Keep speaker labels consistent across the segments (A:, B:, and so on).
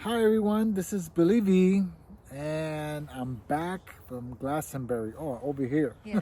A: Hi everyone, this is Billy V, and I'm back from Glastonbury. Oh, over here.
B: Yeah.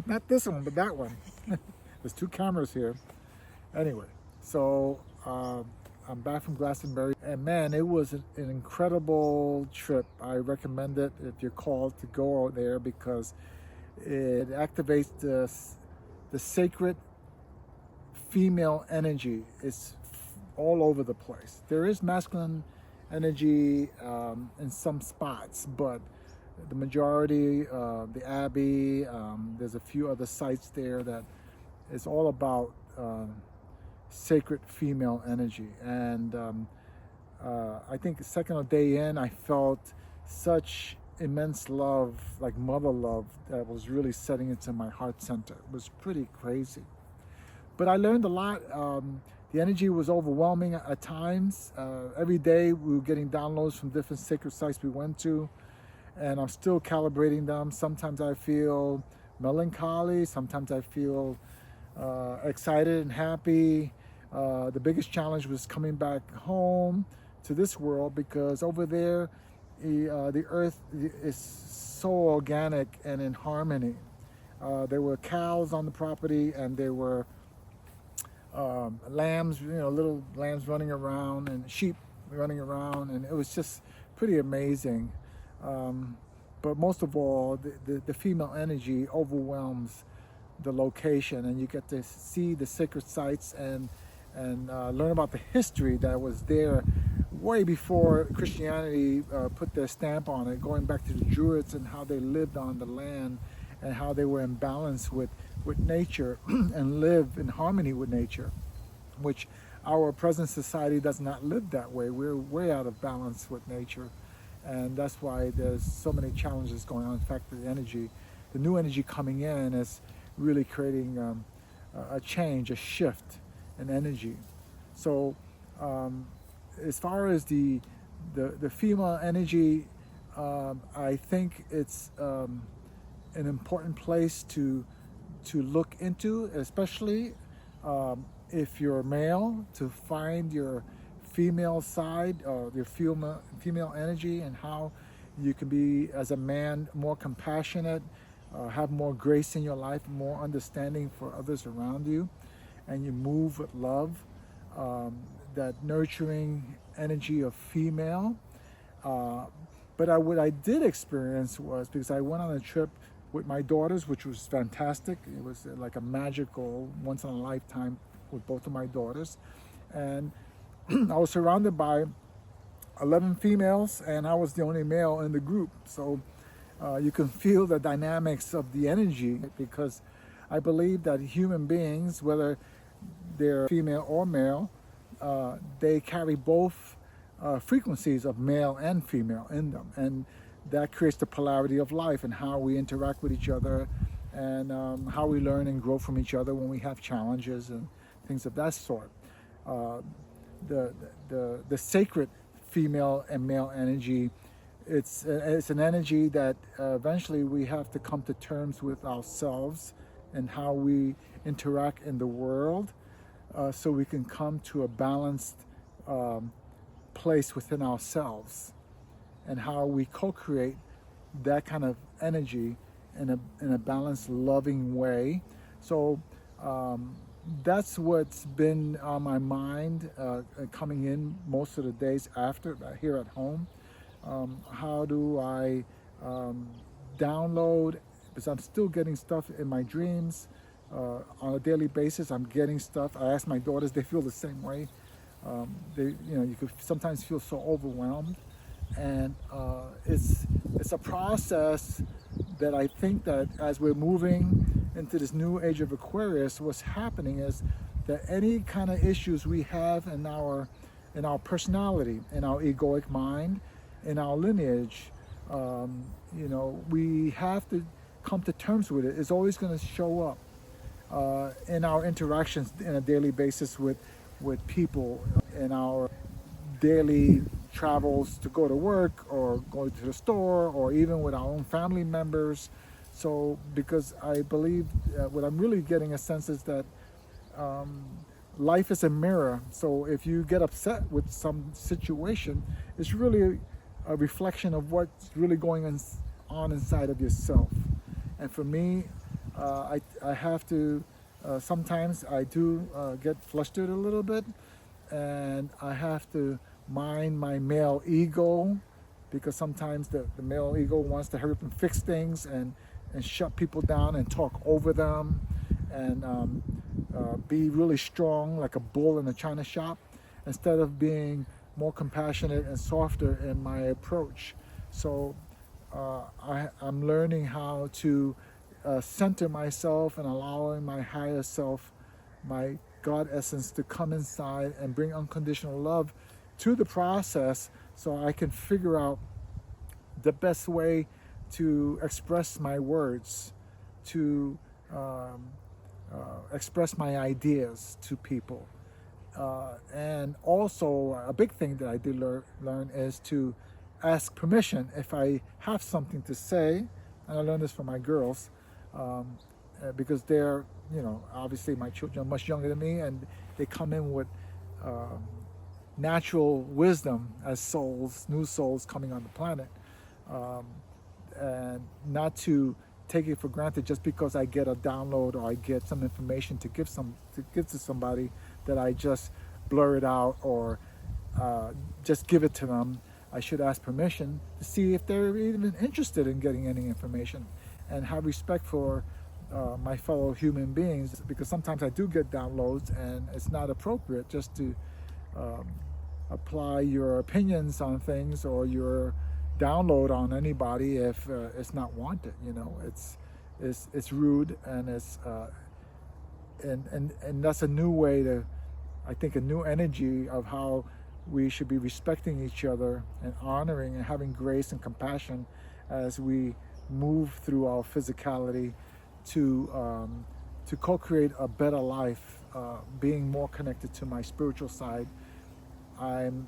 A: Not this one, but that one. There's two cameras here. Anyway, so I'm back from Glastonbury, and man, it was an incredible trip. I recommend it if you're called to go out there because it activates the sacred female energy. It's all over the place. There is masculine energy in some spots, but the majority, the Abbey, there's a few other sites there that is all about sacred female energy. And I think the second day in, I felt such immense love, like mother love, that was really setting into my heart center. It was pretty crazy. But I learned a lot. The energy was overwhelming at times. Every day we were getting downloads from different sacred sites we went to, and I'm still calibrating them. Sometimes I feel melancholy, sometimes I feel excited and happy. The biggest challenge was coming back home to this world because over there, the earth is so organic and in harmony. There were cows on the property, and there were lambs, little lambs running around, and sheep running around, and it was just pretty amazing. But most of all, the female energy overwhelms the location, and you get to see the sacred sites and learn about the history that was there way before Christianity put their stamp on it, going back to the Druids and how they lived on the land and how they were in balance with nature and live in harmony with nature, which our present society does not live that way. We're way out of balance with nature, and that's why there's so many challenges going on. In fact, the new energy coming in is really creating a change, a shift in energy. So as far as the female energy, I think it's an important place to look into, especially if you're male, to find your female side, your female energy, and how you can be, as a man, more compassionate, have more grace in your life, more understanding for others around you, and you move with love, that nurturing energy of female. But what I did experience was, because I went on a trip with my daughters, which was fantastic. It was like a magical, once in a lifetime with both of my daughters. And I was surrounded by 11 females, and I was the only male in the group. So you can feel the dynamics of the energy, because I believe that human beings, whether they're female or male, they carry both frequencies of male and female in them. And that creates the polarity of life and how we interact with each other, and how we learn and grow from each other when we have challenges and things of that sort. The sacred female and male energy, it's an energy that eventually we have to come to terms with ourselves and how we interact in the world, so we can come to a balanced place within ourselves, and how we co-create that kind of energy in a balanced, loving way. So that's what's been on my mind coming in most of the days after here at home. How do I download, because I'm still getting stuff in my dreams on a daily basis. I'm getting stuff. I ask my daughters; they feel the same way. You could sometimes feel so overwhelmed, and it's a process that I think that as we're moving into this new age of Aquarius, what's happening is that any kind of issues we have in our personality, in our egoic mind, in our lineage, we have to come to terms with it. It's always going to show up in our interactions in a daily basis with people, in our daily travels to go to work or go to the store, or even with our own family members. So because I believe what I'm really getting a sense is that life is a mirror. So if you get upset with some situation, it's really a reflection of what's really on inside of yourself. And for me, I have to, sometimes I do get flustered a little bit, and I have to mind my male ego, because sometimes the male ego wants to hurry up and fix things and shut people down and talk over them, and be really strong like a bull in a china shop, instead of being more compassionate and softer in my approach. So I'm learning how to center myself and allowing my higher self, my God essence, to come inside and bring unconditional love to the process, so I can figure out the best way to express my words, to express my ideas to people. And also, a big thing that I did learn is to ask permission if I have something to say. And I learned this from my girls, because they're, obviously my children are much younger than me, and they come in with natural wisdom as souls, new souls coming on the planet. And not to take it for granted just because I get a download or I get some information to give to somebody, that I just blur it out or just give it to them. I should ask permission to see if they're even interested in getting any information, and have respect for my fellow human beings, because sometimes I do get downloads and it's not appropriate just to apply your opinions on things or your download on anybody if it's not wanted. It's rude, and it's and that's a new way to, I think, a new energy of how we should be respecting each other and honoring and having grace and compassion as we move through our physicality to co-create a better life, being more connected to my spiritual side. I'm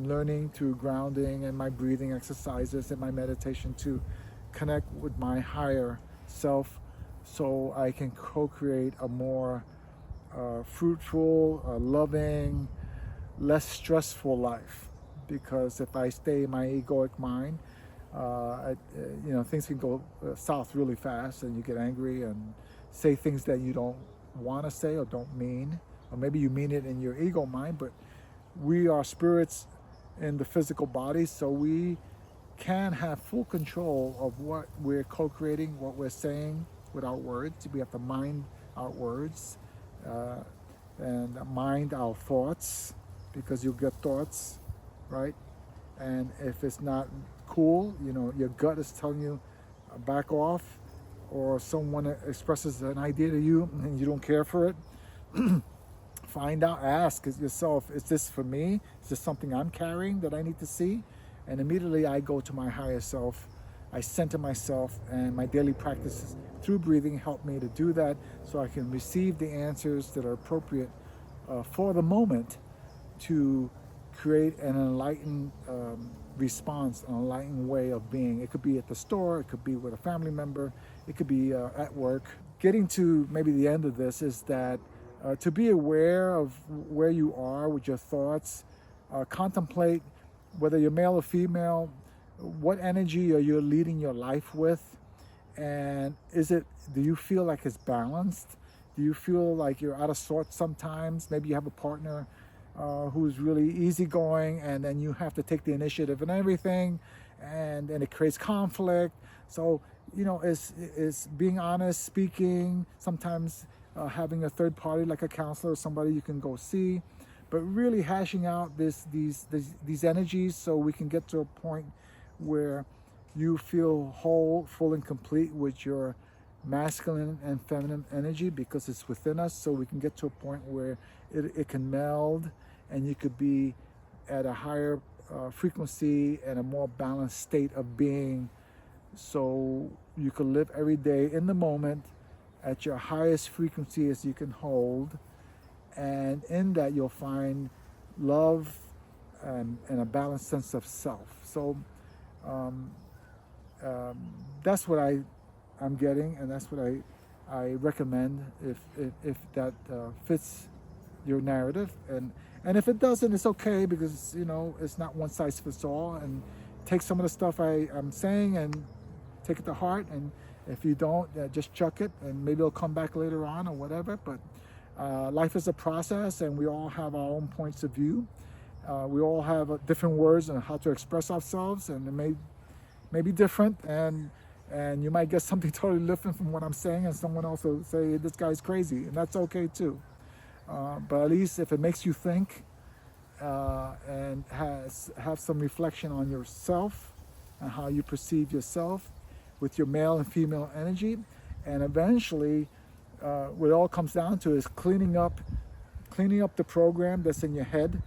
A: learning through grounding and my breathing exercises and my meditation to connect with my higher self, so I can co-create a more fruitful, loving, less stressful life. Because if I stay in my egoic mind, things can go south really fast, and you get angry and say things that you don't want to say or don't mean, or maybe you mean it in your ego mind, but we are spirits in the physical body, so we can have full control of what we're co-creating, what we're saying with our words. We have to mind our words and mind our thoughts, because you'll get thoughts, right? And if it's not cool, your gut is telling you back off, or someone expresses an idea to you and you don't care for it, find out, ask yourself, is this for me? Is this something I'm carrying that I need to see? And immediately I go to my higher self, I center myself, and my daily practices through breathing help me to do that, so I can receive the answers that are appropriate for the moment, to create an enlightened response, an enlightened way of being. It could be at the store, it could be with a family member, it could be at work. Getting to maybe the end of this is that to be aware of where you are with your thoughts, contemplate whether you're male or female, what energy are you leading your life with, and do you feel like it's balanced? Do you feel like you're out of sorts sometimes? Maybe you have a partner who's really easygoing, and then you have to take the initiative and everything, and it creates conflict. So, it's being honest, speaking, sometimes having a third party like a counselor or somebody you can go see, but really hashing out these energies, so we can get to a point where you feel whole, full, and complete with your masculine and feminine energy, because it's within us. So we can get to a point where it can meld, and you could be at a higher frequency and a more balanced state of being, so you can live every day in the moment at your highest frequency as you can hold. And in that, you'll find love and a balanced sense of self. So that's what I'm getting, and that's what I recommend if that fits your narrative. And if it doesn't, it's okay, because it's not one size fits all. And take some of the stuff I'm saying and take it to heart. And if you don't, just chuck it, and maybe it'll come back later on or whatever. But life is a process, and we all have our own points of view. We all have different words on how to express ourselves, and it may be different, and you might get something totally different from what I'm saying, and someone else will say, this guy's crazy, and that's okay too. But at least if it makes you think, and have some reflection on yourself and how you perceive yourself with your male and female energy, and eventually what it all comes down to is cleaning up the program that's in your head,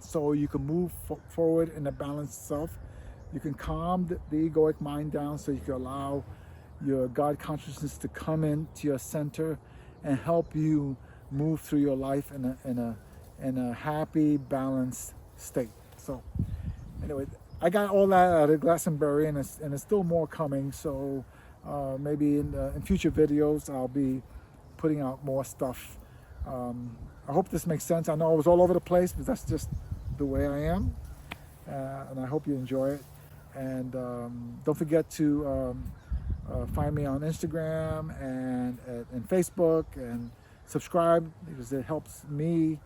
A: so you can move forward in a balanced self. You can calm the egoic mind down, so you can allow your God consciousness to come into your center and help you move through your life in a happy, balanced state. So anyway, I got all that out of Glastonbury, and it's still more coming. So maybe in future videos I'll be putting out more stuff. I hope this makes sense. I know I was all over the place, but that's just the way I am, and I hope you enjoy it. And don't forget to find me on Instagram and Facebook, and subscribe, because it helps me,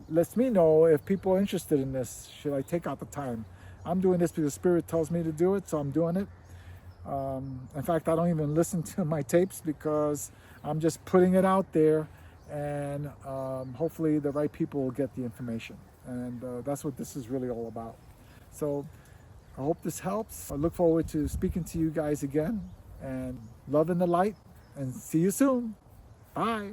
A: lets me know if people are interested in this. Should I take out the time? I'm doing this because Spirit tells me to do it, so I'm doing it. In fact, I don't even listen to my tapes, because I'm just putting it out there, and hopefully the right people will get the information. And that's what this is really all about. So I hope this helps. I look forward to speaking to you guys again, and love in the light, and see you soon. Bye.